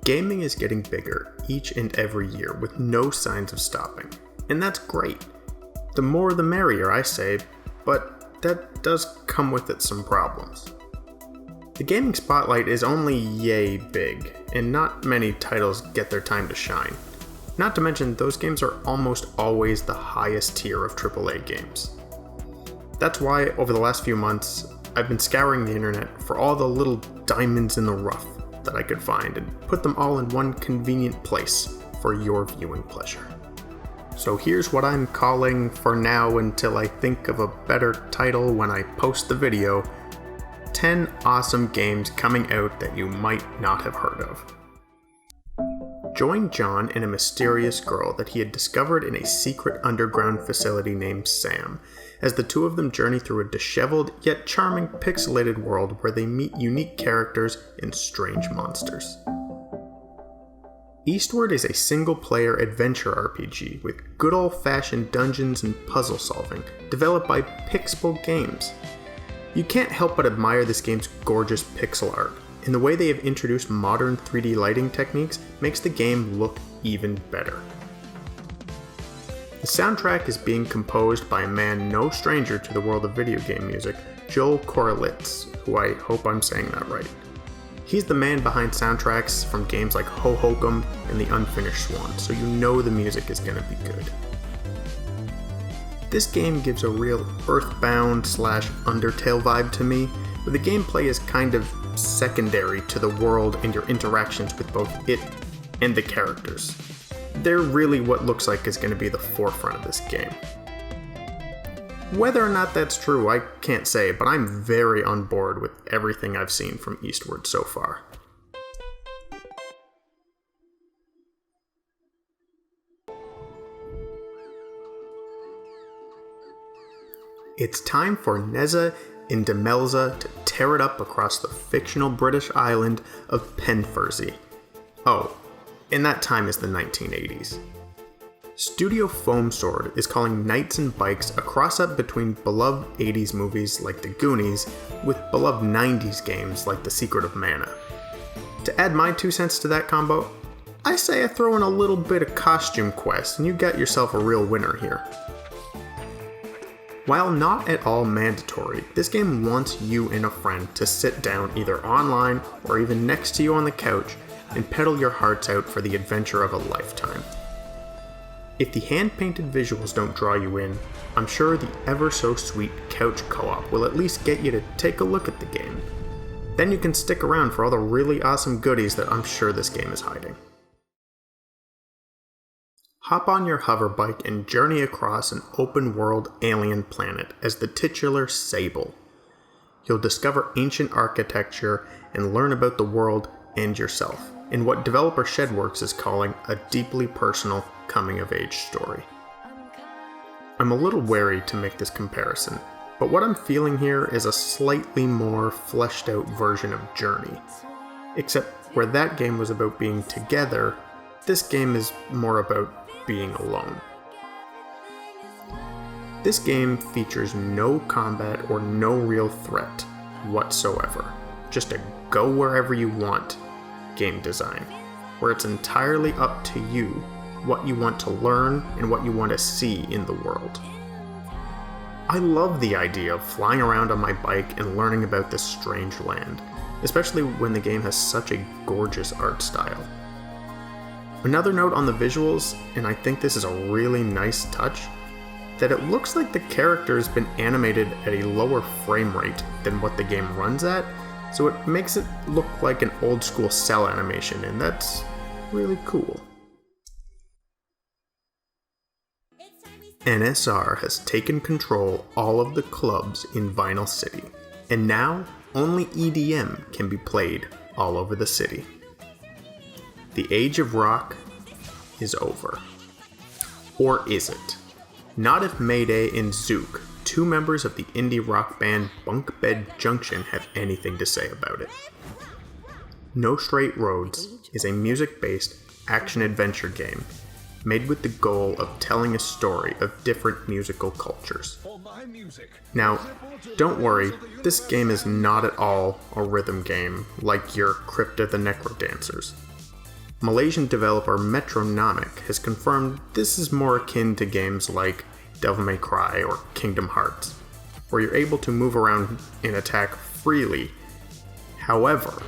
Gaming is getting bigger each and every year with no signs of stopping, and that's great. The more the merrier, I say, but that does come with it some problems. The gaming spotlight is only yay big, and not many titles get their time to shine. Not to mention, those games are almost always the highest tier of AAA games. That's why, over the last few months, I've been scouring the internet for all the little diamonds in the rough that I could find and put them all in one convenient place for your viewing pleasure. So here's what I'm calling, for now until I think of a better title when I post the video, 10 awesome games coming out that you might not have heard of. Join John and a mysterious girl that he had discovered in a secret underground facility named Sam, as the two of them journey through a disheveled yet charming pixelated world where they meet unique characters and strange monsters. Eastward is a single-player adventure RPG with good old-fashioned dungeons and puzzle solving, developed by Pixable Games. You can't help but admire this game's gorgeous pixel art, and the way they have introduced modern 3D lighting techniques makes the game look even better. The soundtrack is being composed by a man no stranger to the world of video game music, Joel Korolitz, who I hope I'm saying that right. He's the man behind soundtracks from games like Ho Hokum and The Unfinished Swan, so you know the music is going to be good. This game gives a real Earthbound/Undertale vibe to me, but the gameplay is kind of secondary to the world and your interactions with both it and the characters. They're really what looks like is going to be the forefront of this game. Whether or not that's true, I can't say, but I'm very on board with everything I've seen from Eastward so far. It's time for Neza and Demelza to tear it up across the fictional British island of Penfurzy. Oh, and that time is the 1980s. Studio Foam Sword is calling Knights and Bikes a cross-up between beloved 80s movies like The Goonies with beloved 90s games like The Secret of Mana. To add my 2 cents to that combo, I say I throw in a little bit of Costume Quest and you got yourself a real winner here. While not at all mandatory, this game wants you and a friend to sit down either online or even next to you on the couch and pedal your hearts out for the adventure of a lifetime. If the hand-painted visuals don't draw you in, I'm sure the ever-so-sweet couch co-op will at least get you to take a look at the game. Then you can stick around for all the really awesome goodies that I'm sure this game is hiding. Hop on your hover bike and journey across an open-world alien planet as the titular Sable. You'll discover ancient architecture and learn about the world and yourself, in what developer Shedworks is calling a deeply personal coming-of-age story. I'm a little wary to make this comparison, but what I'm feeling here is a slightly more fleshed-out version of Journey. Except where that game was about being together, this game is more about being alone. This game features no combat or no real threat whatsoever, just a go wherever you want game design, where it's entirely up to you what you want to learn and what you want to see in the world. I love the idea of flying around on my bike and learning about this strange land, especially when the game has such a gorgeous art style. Another note on the visuals, and I think this is a really nice touch, that it looks like the character has been animated at a lower frame rate than what the game runs at, so it makes it look like an old school cell animation, and that's really cool. NSR has taken control all of the clubs in Vinyl City, and now only EDM can be played all over the city. The age of rock is over. Or is it? Not if Mayday and Zook, two members of the indie rock band Bunk Bed Junction, have anything to say about it. No Straight Roads is a music-based action-adventure game made with the goal of telling a story of different musical cultures. Now, don't worry, this game is not at all a rhythm game like your Crypt of the Necrodancers. Malaysian developer Metronomic has confirmed this is more akin to games like Devil May Cry or Kingdom Hearts, where you're able to move around and attack freely. However,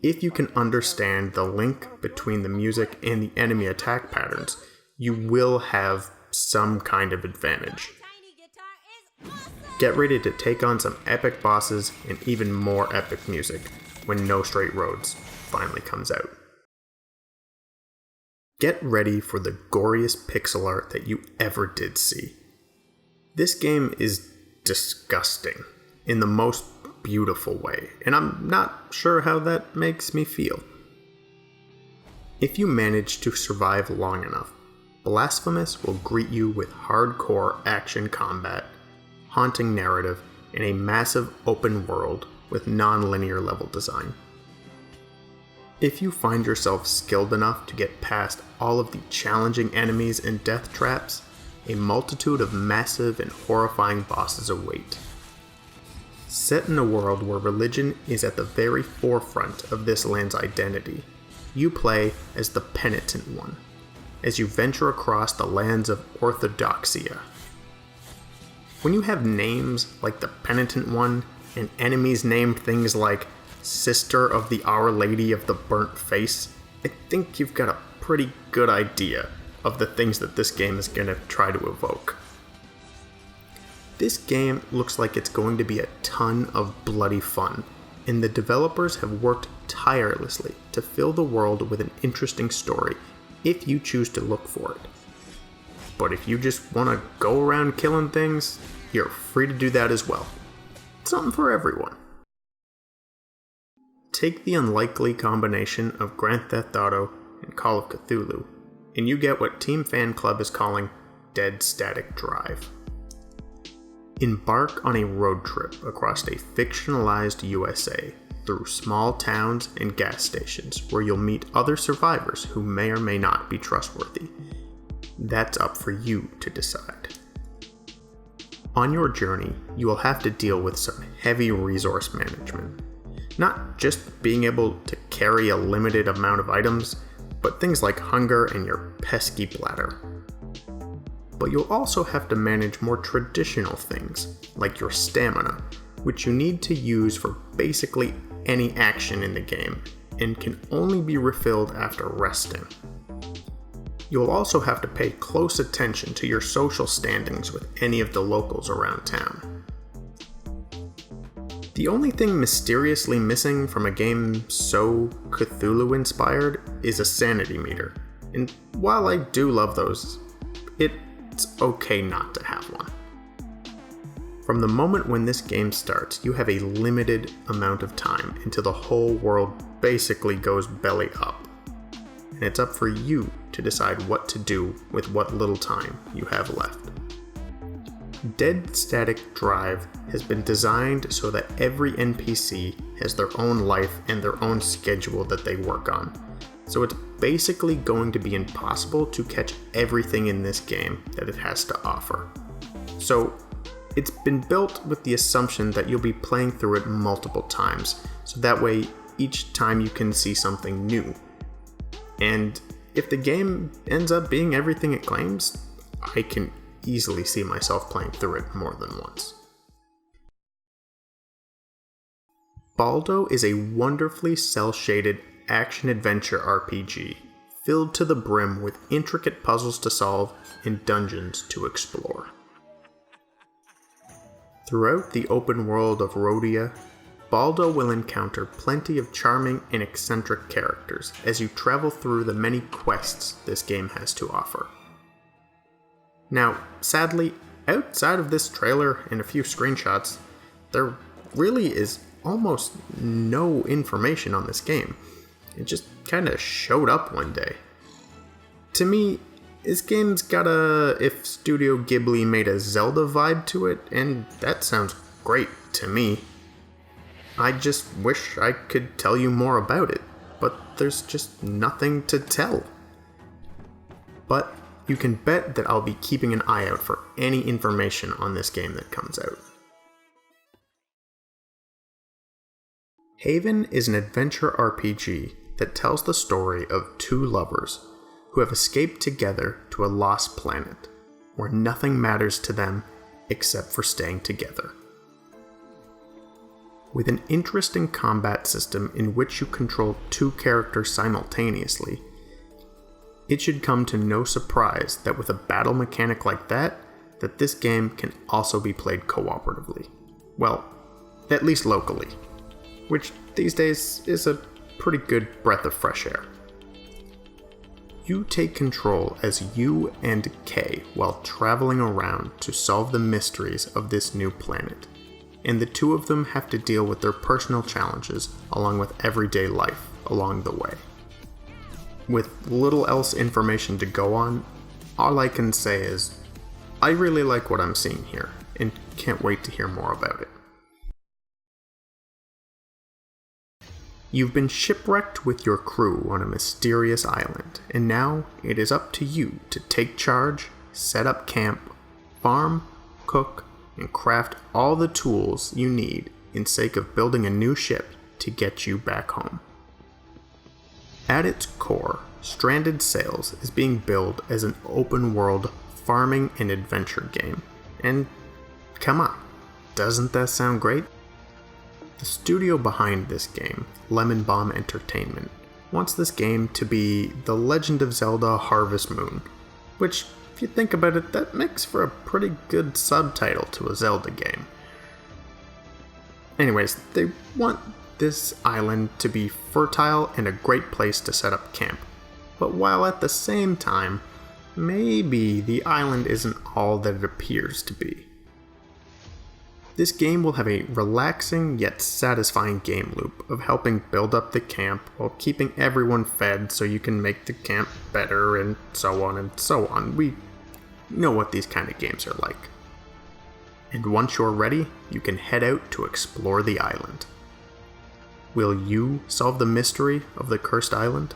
if you can understand the link between the music and the enemy attack patterns, you will have some kind of advantage. Get ready to take on some epic bosses and even more epic music when No Straight Roads finally comes out. Get ready for the goriest pixel art that you ever did see. This game is disgusting in the most beautiful way, and I'm not sure how that makes me feel. If you manage to survive long enough, Blasphemous will greet you with hardcore action combat, haunting narrative, and a massive open world with non-linear level design. If you find yourself skilled enough to get past all of the challenging enemies and death traps, a multitude of massive and horrifying bosses await. Set in a world where religion is at the very forefront of this land's identity, you play as the Penitent One, as you venture across the lands of Orthodoxia. When you have names like the Penitent One, and enemies named things like Sister of the Our Lady of the Burnt Face, I think you've got a pretty good idea of the things that this game is going to try to evoke. This game looks like it's going to be a ton of bloody fun, and the developers have worked tirelessly to fill the world with an interesting story if you choose to look for it. But if you just want to go around killing things, you're free to do that as well. It's something for everyone. Take the unlikely combination of Grand Theft Auto and Call of Cthulhu, and you get what Team Fan Club is calling Dead Static Drive. Embark on a road trip across a fictionalized USA through small towns and gas stations where you'll meet other survivors who may or may not be trustworthy. That's up for you to decide. On your journey, you will have to deal with some heavy resource management. Not just being able to carry a limited amount of items, but things like hunger and your pesky bladder. But you'll also have to manage more traditional things, like your stamina, which you need to use for basically any action in the game, and can only be refilled after resting. You'll also have to pay close attention to your social standings with any of the locals around town. The only thing mysteriously missing from a game so Cthulhu-inspired is a sanity meter, and while I do love those, it's okay not to have one. From the moment when this game starts, you have a limited amount of time until the whole world basically goes belly up, and it's up for you to decide what to do with what little time you have left. Dead Static Drive has been designed so that every NPC has their own life and their own schedule that they work on, so it's basically going to be impossible to catch everything in this game that it has to offer. So it's been built with the assumption that you'll be playing through it multiple times, so that way each time you can see something new. And if the game ends up being everything it claims, I can easily see myself playing through it more than once. Baldo is a wonderfully cel-shaded action-adventure RPG, filled to the brim with intricate puzzles to solve and dungeons to explore. Throughout the open world of Rhodia, Baldo will encounter plenty of charming and eccentric characters as you travel through the many quests this game has to offer. Now, sadly, outside of this trailer and a few screenshots, there really is almost no information on this game. It just kinda showed up one day. To me, this game's got a if Studio Ghibli made a Zelda vibe to it, and that sounds great to me. I just wish I could tell you more about it, but there's just nothing to tell. But you can bet that I'll be keeping an eye out for any information on this game that comes out. Haven is an adventure RPG that tells the story of two lovers who have escaped together to a lost planet where nothing matters to them except for staying together. With an interesting combat system in which you control two characters simultaneously, it should come to no surprise that with a battle mechanic like that this game can also be played cooperatively. Well, at least locally, which these days is a pretty good breath of fresh air. You take control as you and Kay while traveling around to solve the mysteries of this new planet, and the two of them have to deal with their personal challenges along with everyday life along the way. With little else information to go on, all I can say is, I really like what I'm seeing here, and can't wait to hear more about it. You've been shipwrecked with your crew on a mysterious island, and now it is up to you to take charge, set up camp, farm, cook, and craft all the tools you need in sake of building a new ship to get you back home. At its core, Stranded Sails is being billed as an open-world farming and adventure game, and come on, doesn't that sound great? The studio behind this game, Lemon Bomb Entertainment, wants this game to be The Legend of Zelda Harvest Moon, which, if you think about it, that makes for a pretty good subtitle to a Zelda game. Anyways, they want this island to be fertile and a great place to set up camp, but while at the same time, maybe the island isn't all that it appears to be. This game will have a relaxing yet satisfying game loop of helping build up the camp while keeping everyone fed so you can make the camp better and so on and so on. We know what these kind of games are like. And once you're ready, you can head out to explore the island. Will you solve the mystery of the cursed island?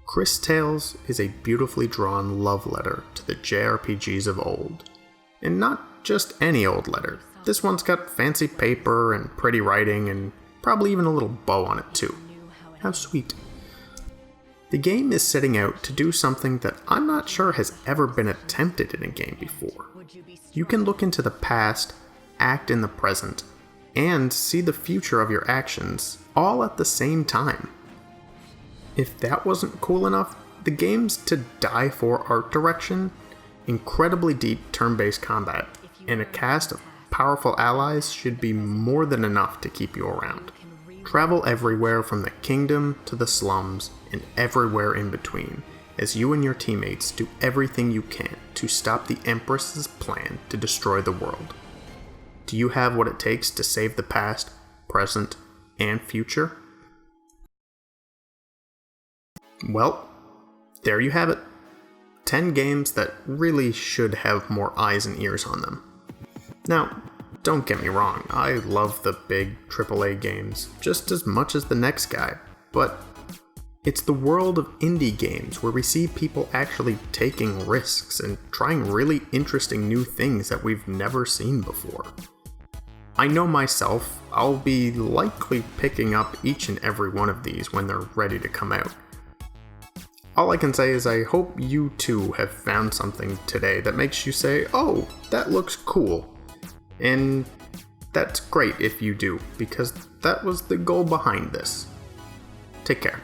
Kris Tails is a beautifully drawn love letter to the JRPGs of old. And not just any old letter. This one's got fancy paper and pretty writing and probably even a little bow on it too. How sweet. The game is setting out to do something that I'm not sure has ever been attempted in a game before. You can look into the past, act in the present, and see the future of your actions all at the same time. If that wasn't cool enough, the game's to die for art direction, incredibly deep turn-based combat, and a cast of powerful allies should be more than enough to keep you around. Travel everywhere from the kingdom to the slums and everywhere in between, as you and your teammates do everything you can to stop the Empress's plan to destroy the world. Do you have what it takes to save the past, present, and future? Well, there you have it. 10 games that really should have more eyes and ears on them. Now, don't get me wrong, I love the big AAA games just as much as the next guy, but it's the world of indie games where we see people actually taking risks and trying really interesting new things that we've never seen before. I know myself, I'll be likely picking up each and every one of these when they're ready to come out. All I can say is I hope you too have found something today that makes you say, oh, that looks cool. And that's great if you do, because that was the goal behind this. Take care.